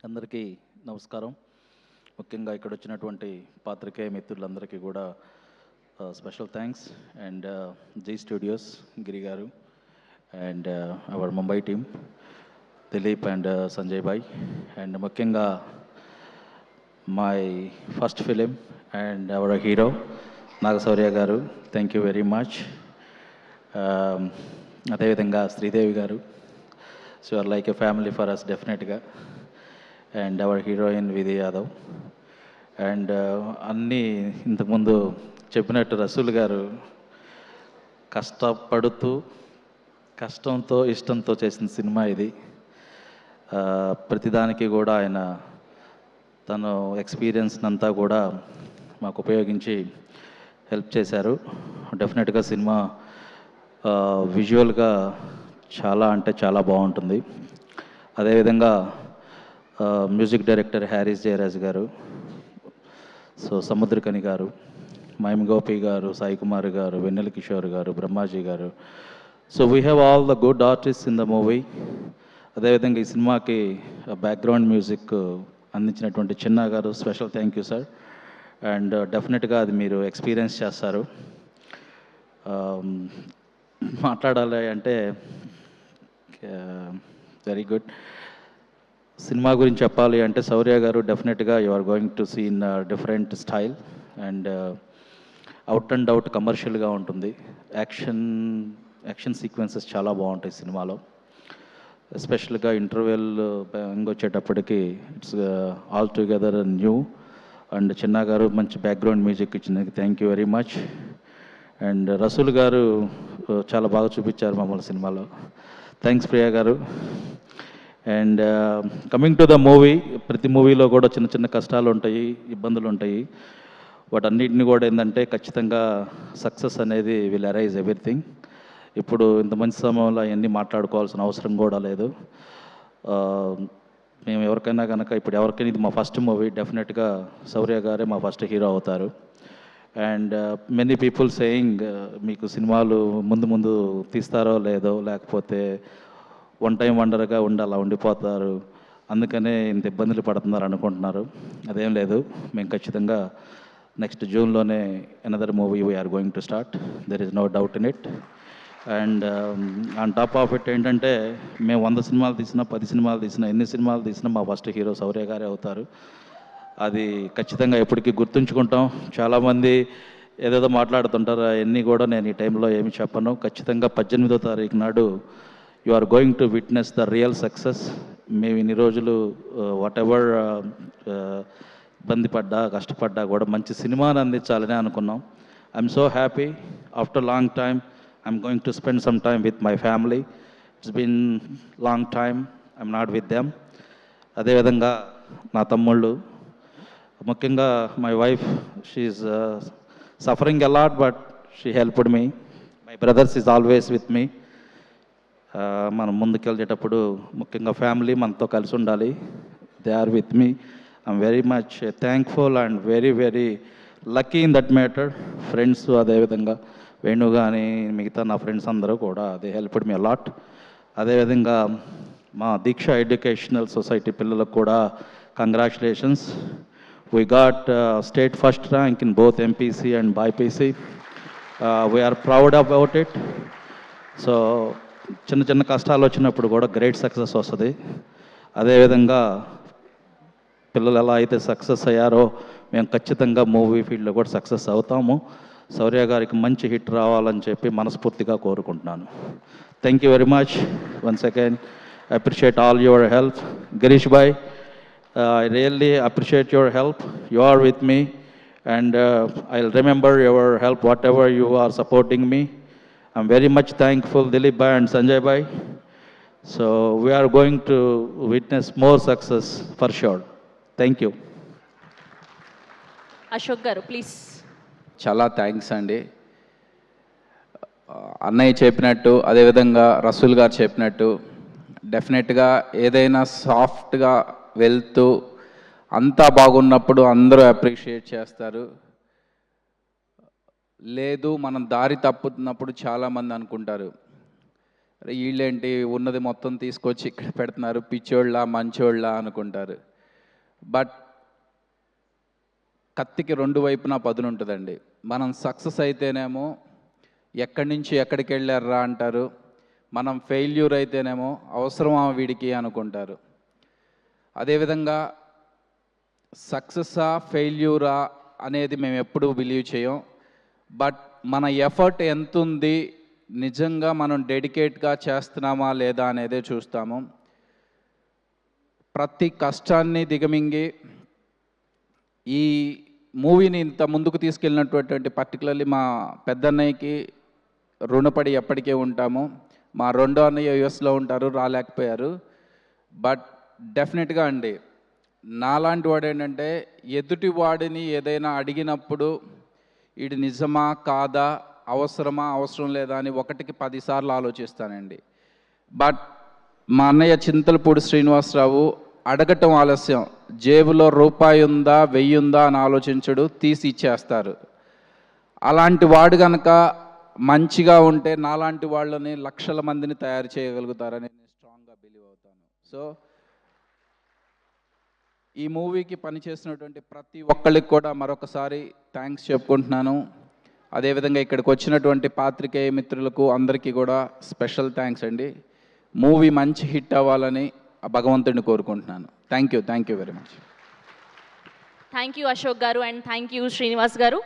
అందరికీ నమస్కారం. ముఖ్యంగా ఇక్కడ వచ్చినటువంటి పాత్రికేయ మిత్రులందరికీ కూడా special thanks. And Zee Studios Giri గారు and our Mumbai team Dilip and Sanjay bhai, and ముఖ్యంగా my first film and our hero Naga Shaurya గారు, థ్యాంక్ యూ వెరీ మచ్. అదేవిధంగా శ్రీదేవి గారు, so are like a family for us డెఫినెట్గా. అండ్ అవర్ హీరోయిన్ విధి యాదవ్. అండ్ అన్నీ ఇంతకుముందు చెప్పినట్టు రసూల్ గారు కష్టపడుతూ కష్టంతో ఇష్టంతో చేసిన సినిమా ఇది. ప్రతిదానికి కూడా ఆయన తను ఎక్స్పీరియన్స్ అంతా కూడా మాకు ఉపయోగించి హెల్ప్ చేశారు. డెఫినెట్గా సినిమా విజువల్గా చాలా అంటే చాలా బాగుంటుంది. అదేవిధంగా మ్యూజిక్ డైరెక్టర్ హ్యారీస్ జయరాజ్ గారు, సో సముద్రకని గారు, మైమ్ గోపి గారు, సాయి కుమార్ గారు, వెన్నెల కిషోర్ గారు, బ్రహ్మాజీ గారు. So we have all the good artist in the movie. అదేవిధంగా ఈ సినిమాకి బ్యాక్గ్రౌండ్ మ్యూజిక్ అందించినటువంటి చిన్న గారు, special thank you sir. And డెఫినెట్గా అది మీరు ఎక్స్పీరియన్స్ చేస్తారు. మాట్లాడాలి అంటే వెరీ గుడ్. సినిమా గురించి చెప్పాలి అంటే శౌర్య గారు డెఫినెట్గా you are going to see in different style and out and out కమర్షియల్గా ఉంటుంది. యాక్షన్ సీక్వెన్సెస్ చాలా బాగుంటాయి సినిమాలో. ఎస్పెషల్గా ఇంటర్వెల్ వచ్చేటప్పటికి it's all together new. And Chinna గారు మంచి బ్యాక్గ్రౌండ్ మ్యూజిక్ ఇచ్చినందుకు thank you very much. And Rasool గారు చాలా బాగా చూపించారు మమ్మల్ని సినిమాలో. థ్యాంక్స్ ప్రియా గారు. And coming to the movie, ప్రతి మూవీలో కూడా చిన్న చిన్న కష్టాలు ఉంటాయి, ఇబ్బందులు ఉంటాయి. వాటన్నిటిని కూడా ఏంటంటే ఖచ్చితంగా సక్సెస్ అనేది విల్ అరైజ్ ఎవ్రీథింగ్. ఇప్పుడు ఇంత మంచి సమయంలో అవన్నీ మాట్లాడుకోవాల్సిన అవసరం కూడా లేదు. మేము ఎవరికైనా కనుక ఇప్పుడు ఎవరికైనా ఇది మా ఫస్ట్ మూవీ, డెఫినెట్గా శౌర్య గారే మా ఫస్ట్ హీరో అవుతారు. అండ్ మెనీ పీపుల్ సేయింగ్ మీకు సినిమాలు ముందు ముందు తీస్తారో లేదో, లేకపోతే వన్ టైం వండర్గా అలా ఉండిపోతారు, అందుకనే ఇంత ఇబ్బందులు పడుతున్నారు అనుకుంటున్నారు. అదేం లేదు, మేము ఖచ్చితంగా నెక్స్ట్ జూన్లోనే another movie we are going to start. There is no doubt in it. And on top of it ఏంటంటే మేము 100 సినిమాలు తీసినా, 10 సినిమాలు తీసినా, ఎన్ని సినిమాలు తీసినా మా ఫస్ట్ హీరో శౌర్య గారే అవుతారు. అది ఖచ్చితంగా ఎప్పటికీ గుర్తుంచుకుంటాం. చాలామంది ఏదేదో మాట్లాడుతుంటారు, అవన్నీ కూడా నేను ఈ టైంలో ఏమి చెప్పను. ఖచ్చితంగా 18వ తారీఖు నాడు you are going to witness the real success. మేము ఇన్ని రోజులు వాట్ ఎవర్ ఇబ్బంది పడ్డా, కష్టపడ్డా కూడా మంచి సినిమాని అందించాలని అనుకున్నాం. I'm so happy. After long time I'm going to spend some time with my family. It's been long time I'm not with them. అదేవిధంగా నా తమ్ముళ్ళు, ముఖ్యంగా my wife, she's suffering a lot but she helped me. My brothers is always with me. మనం ముందుకెళ్ళేటప్పుడు ముఖ్యంగా family మనతో కలిసి ఉండాలి. They are with me. I'm very much thankful and very very lucky in that matter. Friends, అదేవిధంగా వేణు కానీ మిగతా నా ఫ్రెండ్స్ అందరూ కూడా దే హెల్ప్డ్ మీ అలాట్. అదేవిధంగా మా దీక్ష ఎడ్యుకేషనల్ సొసైటీ పిల్లలకు కూడా congratulations. We got state first rank in both MPC and BiPC. We are proud about it. So చిన్న చిన్న కష్టాలు వచ్చినప్పుడు కూడా గ్రేట్ సక్సెస్ వస్తుంది. అదేవిధంగా పిల్లలు ఎలా అయితే సక్సెస్ అయ్యారో మేము ఖచ్చితంగా మూవీ ఫీల్డ్లో కూడా సక్సెస్ అవుతాము. శౌర్య గారికి మంచి హిట్ రావాలని చెప్పి మనస్ఫూర్తిగా కోరుకుంటున్నాను. Thank you very much once again. I appreciate all your help. Girish bhai, I really appreciate your help. You are with me and I'll remember your help whatever you are supporting me. I'm very much thankful Dilip bhai and Sanjay bhai. So we are going to witness more success for sure. Thank you. Ashok garu, please. చాలా thanks అండి. అన్నయ్య చెప్పినట్టు, అదేవిధంగా రసూల్ గారు చెప్పినట్టు, డెఫినెట్గా ఏదైనా సాఫ్ట్గా వెళ్తూ అంతా బాగున్నప్పుడు అందరూ అప్రిషియేట్ చేస్తారు. లేదు మనం దారి తప్పుతున్నప్పుడు చాలామంది అనుకుంటారు, వీళ్ళేంటి ఉన్నది మొత్తం తీసుకొచ్చి ఇక్కడ పెడుతున్నారు, పిచ్చోళ్ళ మంచోళ్ళ అనుకుంటారు. బట్ కత్తికి రెండు వైపున పదును ఉంటుందండి. మనం సక్సెస్ అయితేనేమో ఎక్కడి నుంచి ఎక్కడికి వెళ్ళారా అంటారు, మనం ఫెయిల్యూర్ అయితేనేమో అవసరమా వీడికి అనుకుంటారు. అదేవిధంగా సక్సెస్సా ఫెయిల్యూరా అనేది మేము ఎప్పుడూ బిలీవ్ చేయం. బట్ మన ఎఫర్ట్ ఎంత ఉంది, నిజంగా మనం డెడికేట్గా చేస్తున్నామా లేదా అనేదే చూస్తాము. ప్రతి కష్టాన్ని దిగమింగి ఈ మూవీని ఇంత ముందుకు తీసుకెళ్ళినటువంటి పర్టికులర్లీ మా పెద్దన్నయ్యకి రుణపడి ఎప్పటికే ఉంటాము. మా రెండో అన్నయ్య యుఎస్లో ఉంటారు, రాలేకపోయారు. బట్ డెఫినెట్గా అండి, నాలాంటి వాడు ఏంటంటే ఎదుటి వాడిని ఏదైనా అడిగినప్పుడు ఇది నిజమా కాదా, అవసరమా అవసరం లేదా అని 1కి 10 సార్లు ఆలోచిస్తానండి. బట్ మా అన్నయ్య చింతలపూడి శ్రీనివాసరావు అడగటం ఆలస్యం, జేబులో రూపాయి ఉందా 1000 ఉందా అని ఆలోచించడు, తీసి ఇచ్చేస్తారు. అలాంటి వాడు కనుక మంచిగా ఉంటే నాలాంటి వాళ్ళని లక్షల మందిని తయారు చేయగలుగుతారని నేను స్ట్రాంగ్గా బిలీవ్ అవుతాను. సో ఈ మూవీకి పనిచేసినటువంటి ప్రతి ఒక్కళ్ళకి కూడా మరొకసారి థ్యాంక్స్ చెప్పుకుంటున్నాను. అదేవిధంగా ఇక్కడికి వచ్చినటువంటి పాత్రికేయ మిత్రులకు అందరికీ కూడా స్పెషల్ థ్యాంక్స్ అండి. మూవీ మంచి హిట్ అవ్వాలని ఆ భగవంతుడిని కోరుకుంటున్నాను. Thank you very much. Thank you Ashok garu and thank you Srinivas గారు.